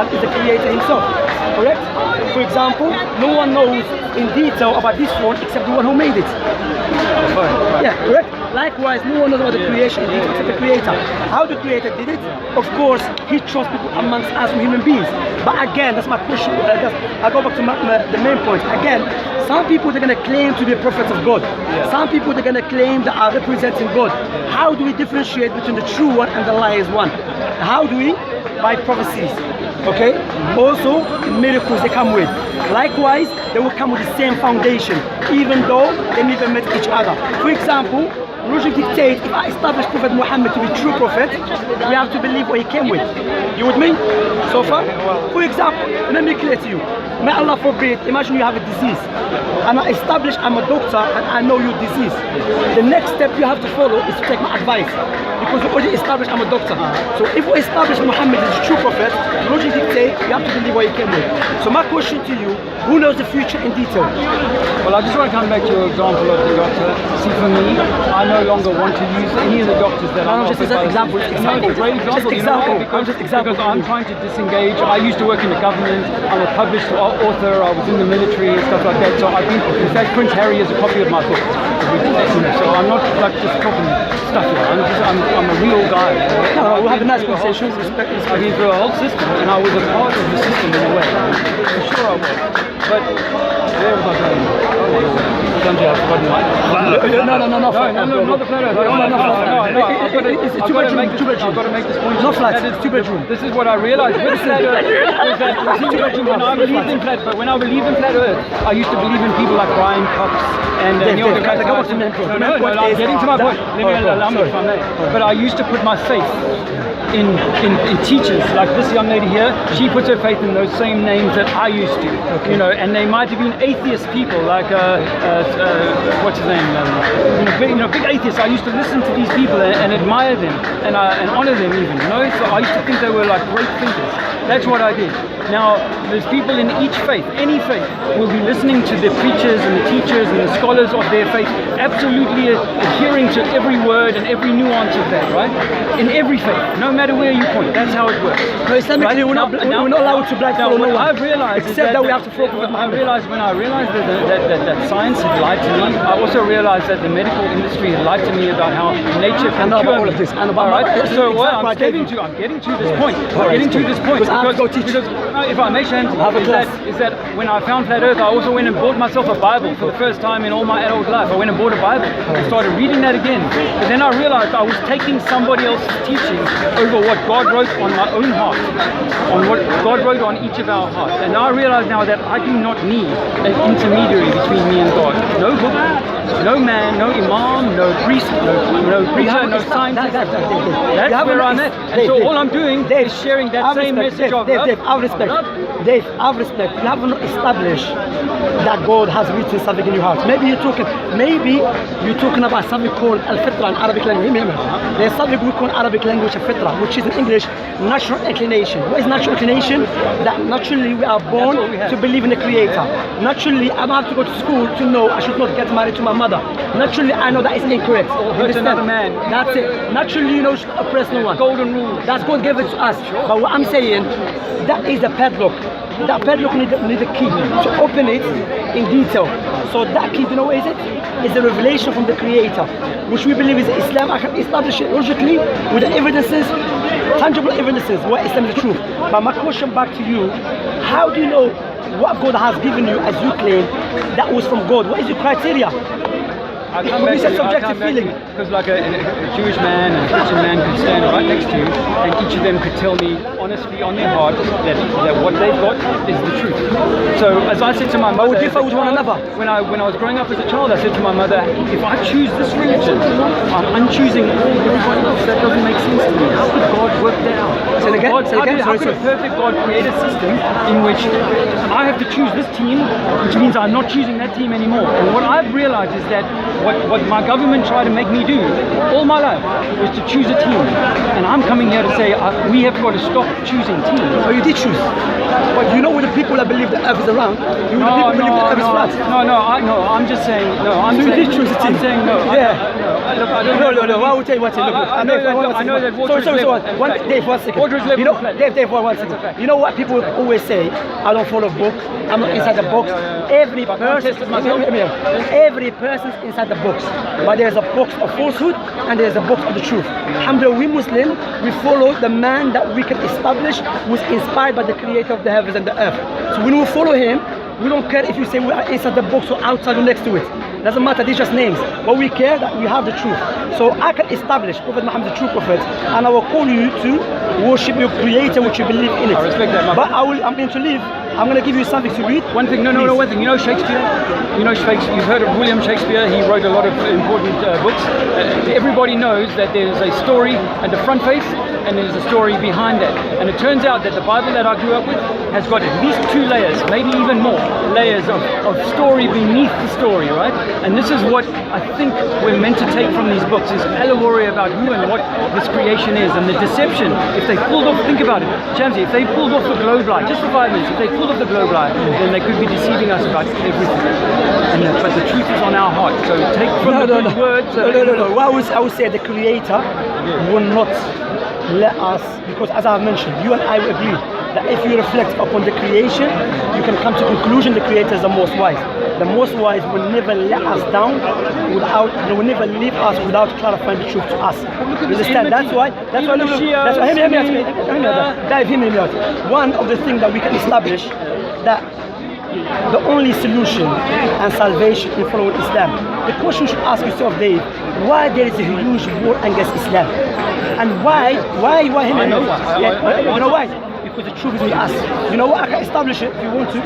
one is the creator himself, correct? For example, no one knows in detail about this phone except the one who made it. Yeah, correct? Likewise, no one knows about the creation in detail except the creator. How the creator did it? Of course, he chose people amongst us human beings. But again, that's my question. I go back to the main point. Again, some people they're going to claim to be prophets of God. Some people they're going to claim that are representing God. How do we differentiate between the true one and the lies one? How do we? By prophecies. Okay? Also, miracles they come with. Likewise, they will come with the same foundation, even though they never met each other. For example, logic dictates if I establish Prophet Muhammad to be true prophet, we have to believe what he came with. You with me? So far? For example, let me clear to you. May Allah forbid, imagine you have a disease and I establish I'm a doctor and I know your disease. The next step you have to follow is to take my advice because we already established I'm a doctor. So if we establish Muhammad as a true prophet, logic dictates you have to believe what he came with. So my question to you, who knows the future in detail? Well, I just want to come back to your example of the doctor. See, for me, I no longer want to use any of the doctors that I'm just an example. No, it's a great example. Because I'm trying to disengage. I used to work in the government. I'm a published author. I was in the military and stuff like that. So I think, in fact, Prince Harry has a copy of my book. So I'm not like just talking stuff here. I'm a real guy. No, we'll have a nice conversation. I've been through a whole system, and I was a part of the system in a way. For sure I was. But where was I going? Don't you have forgotten mine? No, not the flat earth. I've got to make this point. Not flat, it's 2-bedroom. This is what I realized with flat earth. When I believed in flat earth, I used to believe in people like Brian Cox and Neil deGrasse Tyson. No, I'm getting to my point. But I used to put my faith in teachers like this young lady here. She puts her faith in those same names that I used to, you know, and they might have been atheist people like what's his name, big atheists. I used to listen to these people and admire them and honor them even, you know. So I used to think they were like great thinkers. That's what I did. Now, there's people in each faith, any faith, will be listening to the preachers and the teachers and the scholars of their faith, absolutely adhering to every word and every nuance of that, right? In every faith, no matter where you point, that's how it works. No, Islamically, we're not allowed to black follow no one. I've realized except that we have to focus on Muhammad. When I realized that science had lied to me, I also realized that the medical industry had lied to me about how nature can cure all of this. And about so well, I'm getting to this point. Because if I may, Shane, is that when I found flat earth, I also went and bought myself a Bible for the first time in all my adult life. I went and bought a Bible and started reading that again. But then I realized I was taking somebody else's teaching over what God wrote on my own heart, on what God wrote on each of our hearts. And I realize now that I do not need an intermediary between me and God. No book, no man, no imam, no priest, no preacher, no scientist. That's where I'm at. And so all I'm doing is sharing that same message of love. Dave, I have respect. You haven't established that God has written something in your heart. Maybe you're talking about something called al-fitra in Arabic language. Remember, there's something we call in Arabic language al-fitra, which is in English natural inclination. What is natural inclination? That naturally we are born to believe in the Creator. Naturally, I don't have to go to school to know I should not get married to my mother. Naturally, I know that is incorrect. Hurt another man. That's it. Naturally, you know, you should oppress no one. Golden rule. That's God gave it to us. But what I'm saying, that is the padlock. That padlock need a key to open it in detail. So that key, you know what is it? It's a revelation from the Creator, which we believe is Islam. I can establish it logically with the evidences, tangible evidences, what Islam is the truth. But my question back to you, how do you know what God has given you as you claim that was from God? What is your criteria? You said subjective feeling. Because like a Jewish man and a Christian man could stand right next to you and each of them could tell me honestly on their heart that what they've got is the truth. So as I said to my mother, differ with one another. When I was growing up as a child, I said to my mother, if I choose this religion, I'm unchoosing everybody else. That doesn't make sense to me. How could God work that out? How could a perfect God create a system in which I have to choose this team, which means I'm not choosing that team anymore? And what I've realized is that what my government tried to make me do all my life was to choose a team. And I'm coming here to say we have got to stop choosing teams. Oh, you did choose. But you know with the people that believe the earth is around, you know the people believe the earth is flat. I'm just saying, no, I'm so saying, you did choose a team. I'm saying no. Yeah. look, I don't No. I will tell you what. Look. I know that water is level. Dave, 1 second. Water is level. You know, Dave, 1 second. okay. You know what people always say? I don't follow book. I'm not inside the box. Every person's inside the box. But there's a box of falsehood and there's a box of the truth. Alhamdulillah, we Muslim, we follow the man that we can establish was inspired by the creator of the heavens and the earth. So when we follow him, we don't care if you say we are inside the box or outside or next to it. Doesn't matter, these just names. But we care that we have the truth. So I can establish Prophet Muhammad, the true prophet, and I will call you to worship your creator, which you believe in it. I respect that, but I'm going to leave. I'm going to give you something to read. One thing, no, one thing. You know Shakespeare? You've heard of William Shakespeare. He wrote a lot of important books. Everybody knows that there's a story at the front face and there's a story behind that. And it turns out that the Bible that I grew up with has got at least 2 layers, maybe even more layers of story beneath the story, right? And this is what I think we're meant to take from these books, is allegory about who and what this creation is, and the deception. If they pulled off, think about it, Jamsi, if they pulled off the globe lie, just for 5 minutes, if they pulled off the globe lie, then they could be deceiving us about everything. But the truth is on our heart. So take from the words. No. I would say the creator will not let us, because as I've mentioned, you and I will agree that if you reflect upon the creation, you can come to conclusion the creator is the most wise. The most wise will never let us down they will never leave us without clarifying the truth to us. You understand? That's why hear me out. One of the things that we can establish that the only solution and salvation in following Islam. The question you should ask yourself, Dave, why there is a huge war against Islam? And why him? I know why. You know why? Because the truth is with us. You know what? I can establish it if you want to.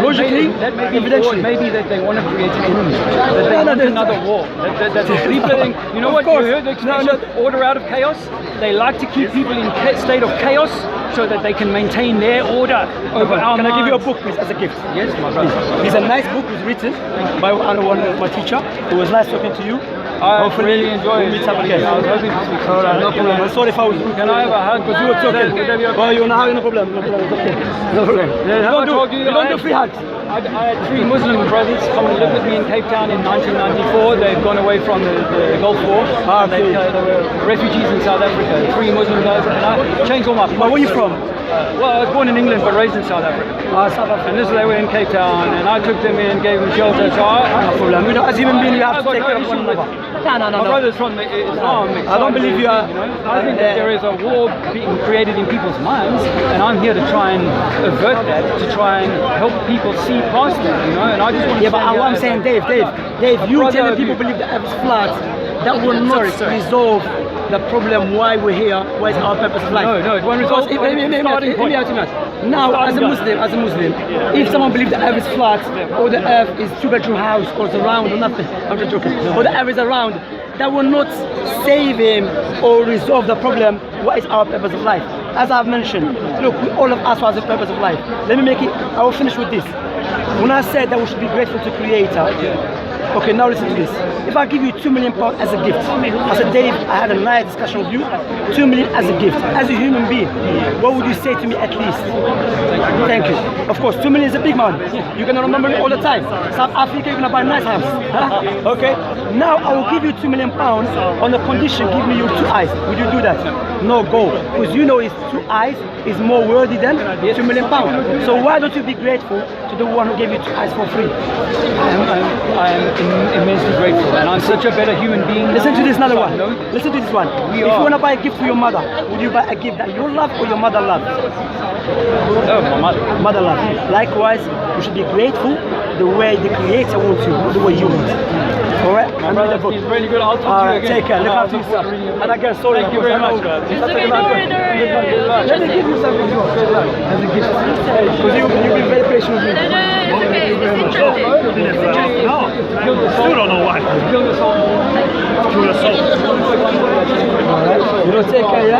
Logically, evidentially. Maybe that they want to create an enemy. That they want another war. That's a deeper thing. You know what? You heard the expression, order out of chaos? They like to keep people in a state of chaos so that they can maintain their order over our minds. Can I give you a book, please, as a gift? Yes, my brother. It's a nice book. It's written by my teacher. It was nice talking to you. I really enjoyed it. Okay. I was hoping to speak to you. Alright, no problem. I'm sorry if I was rude. Can I have a hug? Because you were talking. Well, you're now, no problem. No problem. It's okay. No problem. Don't do free hugs. I had 3 Muslim brothers come and live with me in Cape Town in 1994. They've gone away from the Gulf War. They were refugees in South Africa. 3 Muslim guys. And I changed all my plans. Where are you from? Well, I was born in England but raised in South Africa. South Africa. And this they were in Cape Town, and I took them in, gave them shelter. So no problem. You know, as human beings, you have to take care of one another. No. My brother's from Islam. I don't believe you are. I think that there is a war being created in people's minds, and I'm here to try and avert that, to try and help people see past that, you know. And I just want to but what I'm saying, Dave, you telling people believe the earth is flat, that will not resolve the problem why we're here, what is our purpose of life. No, it won't resolve. Now, as a Muslim, if someone believes the earth is flat, or the earth is 2-bedroom house, or it's round, or nothing, I'm just joking, or the earth is around, that will not save him or resolve the problem, what is our purpose of life. As I've mentioned, look, all of us has a purpose of life. Let me make it, I will finish with this. When I said that we should be grateful to Creator, okay, now listen to this. If I give you £2 million as a gift, I said, Dave, I had a nice discussion with you, 2 million as a gift, as a human being, what would you say to me at least? Thank you. Of course, 2 million is a big money. You're going to remember me all the time. South Africa, you're going to buy a nice house. Okay? Now I will give you £2 million on the condition, give me your 2 eyes. Would you do that? No, go. Because you know his 2 eyes is more worthy than £2 million. So why don't you be grateful to the one who gave you 2 eyes for free? I am immensely grateful, and I'm such a better human being. Listen to this another one. Listen to this one. If you want to buy a gift for your mother, would you buy a gift that you love or your mother loves? No, my mother. Mother loves. Likewise, you should be grateful the way the Creator wants you, not the way you want. Alright? My brother, he's really good. I'll talk to you again. Take care. Look after yourself. And again, sorry. Thank you very much, guys. Let me give you something as a gift. Because you've been very patient with me. Thank you very much. Still don't know why. Kill the soul. Kill the soul. Alright. You don't take care, yeah?